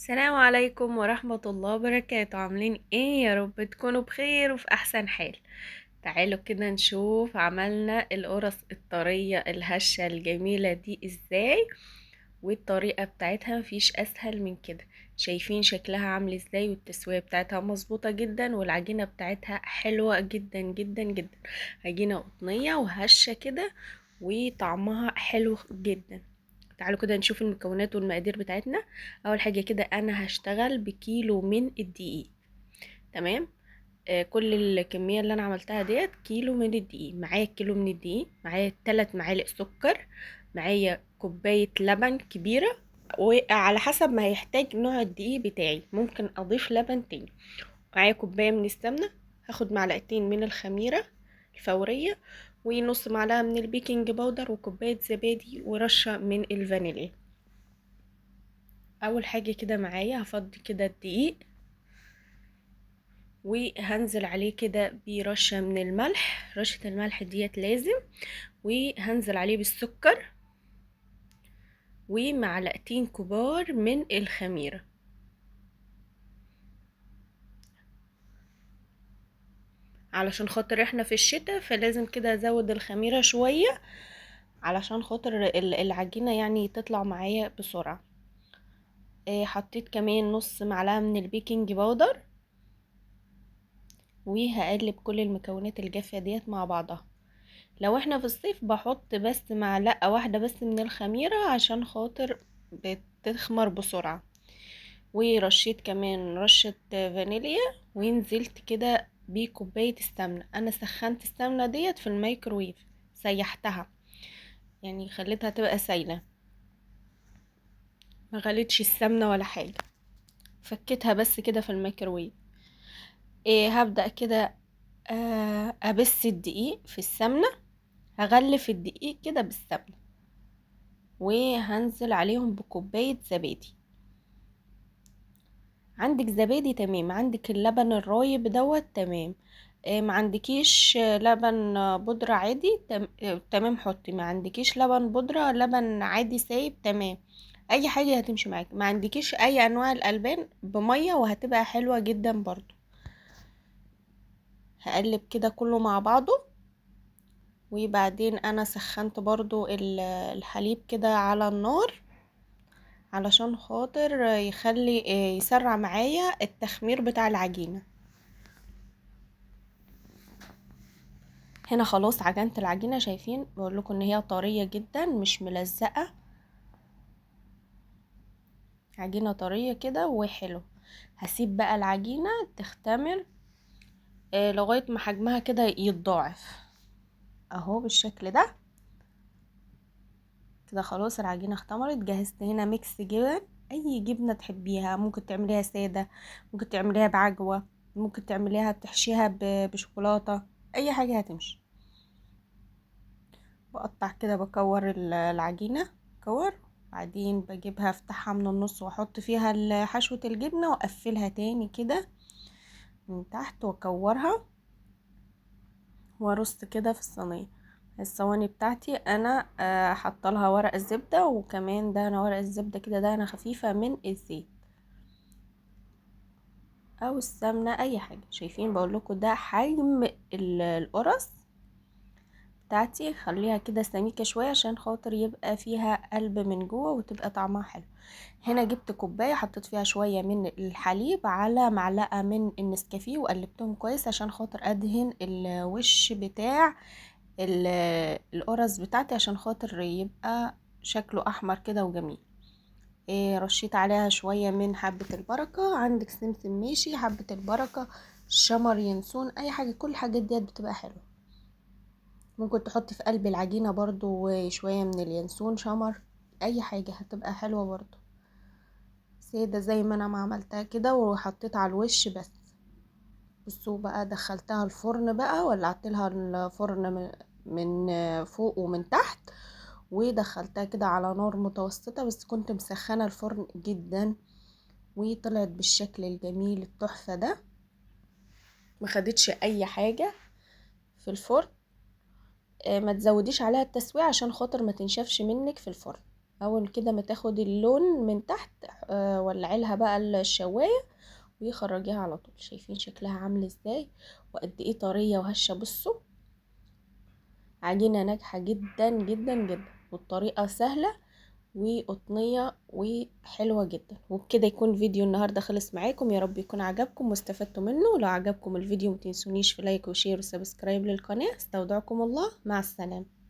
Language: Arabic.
السلام عليكم ورحمة الله وبركاته. عاملين ايه؟ يا رب تكونوا بخير وفي احسن حال. تعالوا كده نشوف عملنا القرص الطرية الهشة الجميلة دي ازاي، والطريقة بتاعتها مفيش اسهل من كده. شايفين شكلها عامل ازاي، والتسوية بتاعتها مظبوطة جدا، والعجينة بتاعتها حلوة جدا جدا جدا. عجينة قطنية وهشة كده، وطعمها حلو جدا. تعالوا كده نشوف المكونات والمقادير بتاعتنا. اول حاجه كده انا هشتغل بكيلو من الدقيق. تمام. كل الكميه اللي انا عملتها ديت كيلو من الدقيق. معايا كيلو من الدقيق، معايا 3 معالق سكر، معايا كوبايه لبن كبيره، وعلى حسب ما هيحتاج نوع الدقيق بتاعي ممكن اضيف لبن تاني. معايا كوبايه من السمنه، هاخد معلقتين من الخميره الفوريه، ونص معلقه من البيكنج باودر، وكوبايه زبادي، ورشه من الفانيليا. اول حاجة كده معايا هفضي كده الدقيق، وهنزل عليه كده برشة من الملح، رشة الملح ديت لازم. وهنزل عليه بالسكر، ومعلقتين كبار من الخميرة. علشان خاطر احنا في الشتاء فلازم كده ازود الخميرة شوية، علشان خاطر العجينة يعني تطلع معايا بسرعة. حطيت كمان نص معلقة من البيكنج باودر، وهقلب كل المكونات الجافة ديت مع بعضها. لو احنا في الصيف بحط بس معلقة واحدة بس من الخميرة عشان خاطر بتخمر بسرعة. ورشيت كمان رشة فانيليا، ونزلت كده بكوباية السمنة. انا سخنت السمنة ديت في الميكرويف، سيحتها، يعني خليتها تبقى سايلة، ما غليتش السمنة ولا حاجة، فكيتها بس كده في الميكروويف. هبدأ كده ابس الدقيق في السمنة، هغلف الدقيق كده بالسمنة، وهنزل عليهم بكوباية زبادي. عندك زبادي تمام، عندك اللبن الرايب دوت تمام. ما عندكيش لبن بودرة عادي تمام حطي. ما عندكيش لبن بودرة، لبن عادي سايب تمام. اي حاجة هتمشي معاك. ما عندكيش اي انواع الالبان بمية وهتبقى حلوة جدا برضو. هقلب كده كله مع بعضه. وبعدين انا سخنت برضو الحليب كده على النار، علشان خاطر يخلي يسرع معايا التخمير بتاع العجينة. هنا خلاص عجنت العجينة، شايفين بقول لكم ان هي طرية جدا مش ملزقة، عجينة طرية كده وحلو. هسيب بقى العجينة تختمر لغاية ما حجمها كده يتضاعف، اهو بالشكل ده. كده خلاص العجينة اختمرت. جهزت هنا ميكس جبن، اي جبنة تحبيها، ممكن تعمليها سادة، ممكن تعمليها بعجوة، ممكن تعمليها تحشيها بشوكولاتة، اي حاجة هتمشي. بقطع كده، بكور العجينة كور. بعدين بجيبها افتحها من النص واحط فيها حشوة الجبنة، واقفلها تاني كده من تحت، واكورها وارص كده في الصينية. الصواني بتاعتي انا حاطه لها ورق الزبدة، وكمان ده انا ورق الزبدة كده ده انا خفيفة من الزيت او السمنة اي حاجة. شايفين بقول لكم ده حجم القرص بتاعتي. خليها كده سميكة شوية عشان خاطر يبقى فيها قلب من جوه وتبقى طعمها حلو. هنا جبت كوباية، حطيت فيها شوية من الحليب على معلقة من النسكافيه، وقلبتهم كويس عشان خاطر ادهن الوش بتاع القرص بتاعتي، عشان خاطر يبقى شكله احمر كده وجميل. رشيت عليها شوية من حبة البركة، عندك سمسم ماشي، حبة البركة، شمر، ينسون، اي حاجة، كل الحاجات ديت بتبقى حلوة. ممكن تحطي في قلب العجينة برضو شوية من اليانسون، شمر، اي حاجة هتبقى حلوة برضو. سادة زي ما انا ما عملتها كده وحطيت على الوش بس. بصوا بقى، دخلتها الفرن بقى، ولعت لها الفرن من فوق ومن تحت، ودخلتها كده على نار متوسطة، بس كنت مسخنة الفرن جدا. وطلعت بالشكل الجميل التحفة ده، ما خدتش اي حاجة في الفرن. ما تزوديش عليها التسوية عشان خاطر ما تنشفش منك في الفرن. اول كده ما تاخد اللون من تحت ولعي لها بقى الشوايه وخرجيها على طول. شايفين شكلها عامل ازاي وقد ايه طريه وهشه؟ بصوا عجينه ناجحه جدا جدا جدا، والطريقه سهله وقطنيه وحلوه جدا. وبكده يكون فيديو النهارده خلص معاكم. يا رب يكون عجبكم واستفدتوا منه. لو عجبكم الفيديو متنسونيش في لايك وشير وسبسكرايب للقناه. استودعكم الله، مع السلامه.